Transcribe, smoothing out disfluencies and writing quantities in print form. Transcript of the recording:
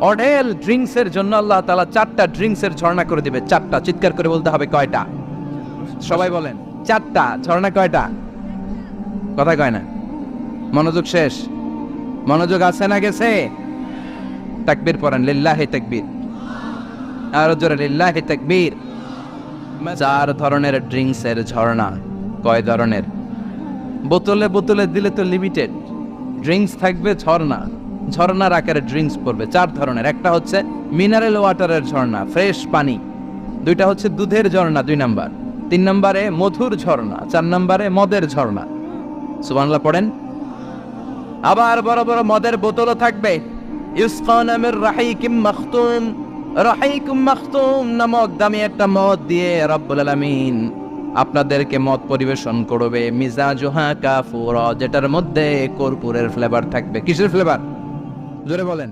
অঢেল ড্রিঙ্কস এর জন্য আল্লাহ তাআলা 4টা ড্রিঙ্কস এর ঝর্ণা করে দিবে। 4টা, চিৎকার করে বলতে হবে কয়টা? সবাই বলেন 4টা। ঝর্ণা কয়টা? কথা কয় না। মনোযোগ শেষ। মনোযোগ আছে না গেছে? তাকবীর পড়েন, লিল্লাহি তাকবীর। আর জোরে লিল্লাহি তাকবীর। 4 ধরনের ড্রিঙ্কস এর ঝর্ণা। কয় ধরনের? বোতলে বোতলে দিলে তো লিমিটেড। ড্রিঙ্কস থাকবে ঝর্ণা, ঝর্ণার আকারে ড্রিঙ্কস পড়বে 4 ধরনের। একটা হচ্ছে মিনারেল ওয়াটারের ঝর্ণা, ফ্রেশ পানি। 2টা হচ্ছে দুধের ঝর্ণা 2 নাম্বার। 3 নম্বরে মধুর ঝর্ণা। 4 নম্বরে মদের ঝর্ণা। সুবহানাল্লাহ পড়েন। আবার বড় বড় মদের বোতলও থাকবে। ইউসকানা মির রাহিকিম মাখতুম। রাহিকুম মাখতুম নামক দামি একটা মদ দিয়ে রব্বুল আলামিন আপনাদেরকে মদ পরিবেশন করবে। মিজাজুহা কাফুরা, যেটার মধ্যে কর্পূরের ফ্লেভার থাকবে। কিসের ফ্লেভার? জোরে বলেন।